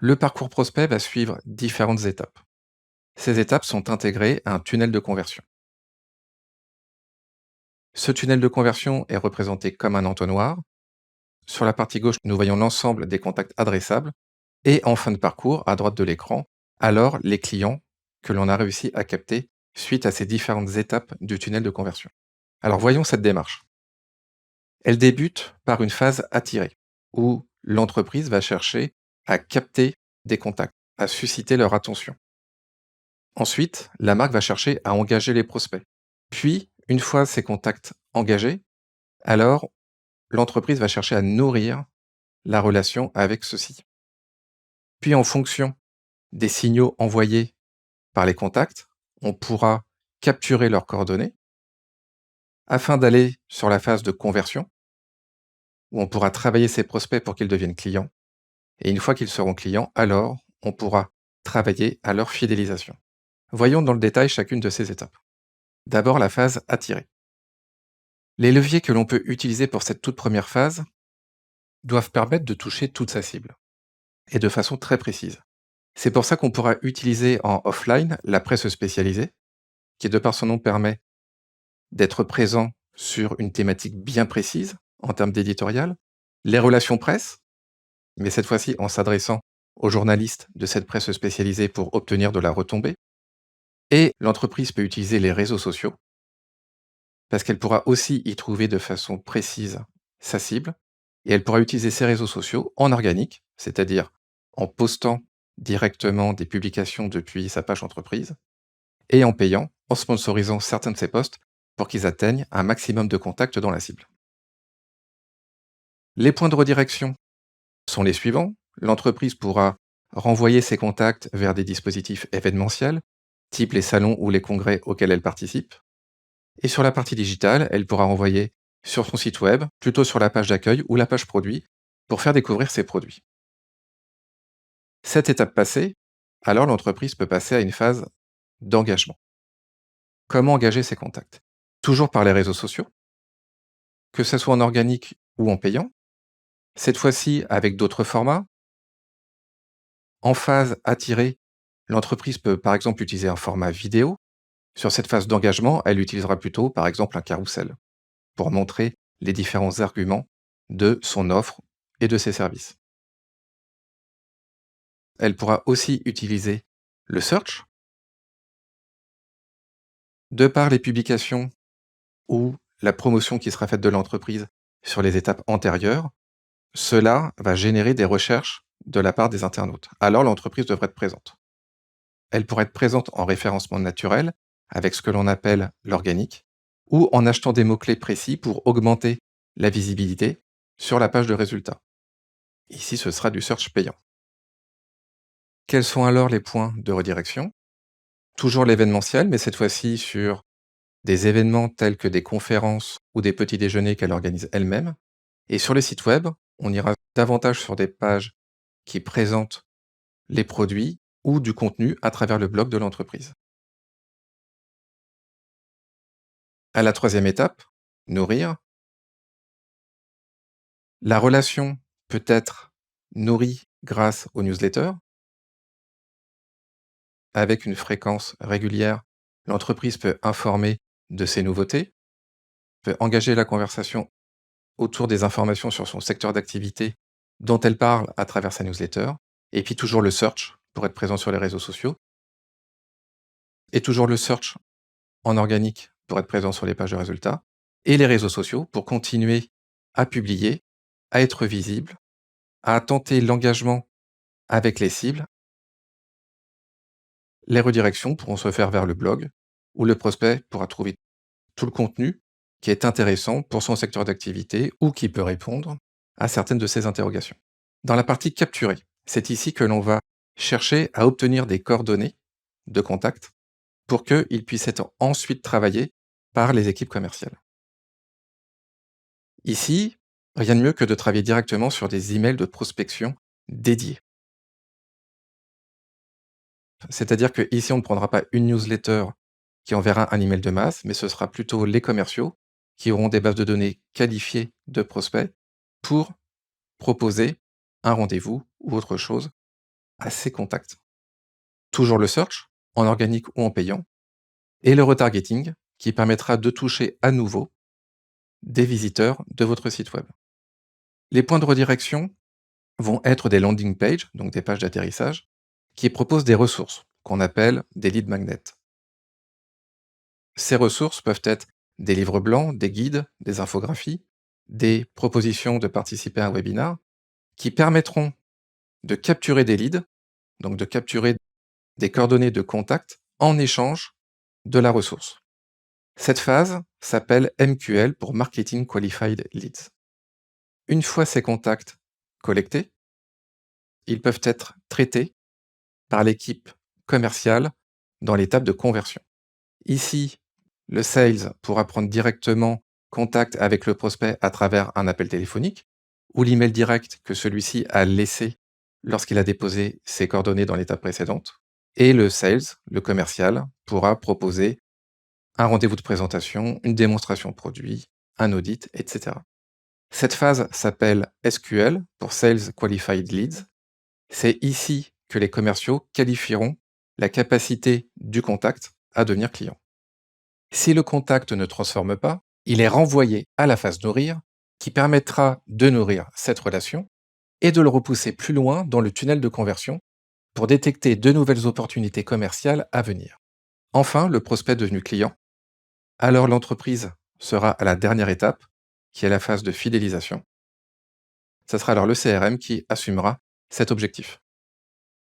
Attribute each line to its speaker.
Speaker 1: Le parcours prospect va suivre différentes étapes. Ces étapes sont intégrées à un tunnel de conversion. Ce tunnel de conversion est représenté comme un entonnoir. Sur la partie gauche, nous voyons l'ensemble des contacts adressables et en fin de parcours, à droite de l'écran, alors les clients que l'on a réussi à capter suite à ces différentes étapes du tunnel de conversion. Alors voyons cette démarche. Elle débute par une phase attirée, où l'entreprise va chercher à capter des contacts, à susciter leur attention. Ensuite, la marque va chercher à engager les prospects. Puis, une fois ces contacts engagés, alors l'entreprise va chercher à nourrir la relation avec ceux-ci. Puis, en fonction des signaux envoyés par les contacts, on pourra capturer leurs coordonnées afin d'aller sur la phase de conversion, où on pourra travailler ces prospects pour qu'ils deviennent clients. Et une fois qu'ils seront clients, alors on pourra travailler à leur fidélisation. Voyons dans le détail chacune de ces étapes. D'abord, la phase attirée. Les leviers que l'on peut utiliser pour cette toute première phase doivent permettre de toucher toute sa cible, et de façon très précise. C'est pour ça qu'on pourra utiliser en offline la presse spécialisée, qui de par son nom permet d'être présent sur une thématique bien précise en termes d'éditorial, les relations presse, mais cette fois-ci en s'adressant aux journalistes de cette presse spécialisée pour obtenir de la retombée, et l'entreprise peut utiliser les réseaux sociaux, parce qu'elle pourra aussi y trouver de façon précise sa cible, et elle pourra utiliser ces réseaux sociaux en organique, c'est-à-dire en postant directement des publications depuis sa page entreprise, et en payant, en sponsorisant certains de ses posts pour qu'ils atteignent un maximum de contacts dans la cible. Les points de redirection sont les suivants. L'entreprise pourra renvoyer ses contacts vers des dispositifs événementiels, type les salons ou les congrès auxquels elle participe. Et sur la partie digitale, elle pourra renvoyer sur son site web, plutôt sur la page d'accueil ou la page produit, pour faire découvrir ses produits. Cette étape passée, alors l'entreprise peut passer à une phase d'engagement. Comment engager ses contacts? Toujours par les réseaux sociaux, que ce soit en organique ou en payant, cette fois-ci avec d'autres formats. En phase attirée, l'entreprise peut par exemple utiliser un format vidéo. Sur cette phase d'engagement, elle utilisera plutôt par exemple un carrousel pour montrer les différents arguments de son offre et de ses services. Elle pourra aussi utiliser le search. De par les publications ou la promotion qui sera faite de l'entreprise sur les étapes antérieures, cela va générer des recherches de la part des internautes. Alors l'entreprise devrait être présente. Elle pourrait être présente en référencement naturel, avec ce que l'on appelle l'organique, ou en achetant des mots-clés précis pour augmenter la visibilité sur la page de résultats. Ici, ce sera du search payant. Quels sont alors les points de redirection? Toujours l'événementiel, mais cette fois-ci sur des événements tels que des conférences ou des petits déjeuners qu'elle organise elle-même. Et sur le site web, on ira davantage sur des pages qui présentent les produits ou du contenu à travers le blog de l'entreprise. À la troisième étape, nourrir, la relation peut être nourrie grâce aux newsletters. Avec une fréquence régulière, l'entreprise peut informer de ses nouveautés, peut engager la conversation autour des informations sur son secteur d'activité dont elle parle à travers sa newsletter, et puis toujours le search pour être présent sur les réseaux sociaux, et toujours le search en organique pour être présent sur les pages de résultats, et les réseaux sociaux pour continuer à publier, à être visible, à tenter l'engagement avec les cibles. Les redirections pourront se faire vers le blog, où le prospect pourra trouver tout le contenu qui est intéressant pour son secteur d'activité ou qui peut répondre à certaines de ses interrogations. Dans la partie capturée, c'est ici que l'on va chercher à obtenir des coordonnées de contact pour qu'ils puissent être ensuite travaillés par les équipes commerciales. Ici, rien de mieux que de travailler directement sur des emails de prospection dédiés. C'est-à-dire qu'ici, on ne prendra pas une newsletter qui enverra un email de masse, mais ce sera plutôt les commerciaux qui auront des bases de données qualifiées de prospects pour proposer un rendez-vous ou autre chose à ses contacts. Toujours le search, en organique ou en payant, et le retargeting, qui permettra de toucher à nouveau des visiteurs de votre site web. Les points de redirection vont être des landing pages, donc des pages d'atterrissage, qui proposent des ressources, qu'on appelle des lead magnets. Ces ressources peuvent être des livres blancs, des guides, des infographies, des propositions de participer à un webinar, qui permettront de capturer des leads, donc de capturer des coordonnées de contact en échange de la ressource. Cette phase s'appelle MQL pour Marketing Qualified Leads. Une fois ces contacts collectés, ils peuvent être traités par l'équipe commerciale dans l'étape de conversion. Ici, le sales pourra prendre directement contact avec le prospect à travers un appel téléphonique ou l'email direct que celui-ci a laissé lorsqu'il a déposé ses coordonnées dans l'étape précédente. Et le sales, le commercial, pourra proposer un rendez-vous de présentation, une démonstration produit, un audit, etc. Cette phase s'appelle SQL pour Sales Qualified Leads. C'est ici que les commerciaux qualifieront la capacité du contact à devenir client. Si le contact ne transforme pas, il est renvoyé à la phase nourrir, qui permettra de nourrir cette relation et de le repousser plus loin dans le tunnel de conversion pour détecter de nouvelles opportunités commerciales à venir. Enfin, le prospect devenu client. Alors l'entreprise sera à la dernière étape, qui est la phase de fidélisation. Ce sera alors le CRM qui assumera cet objectif.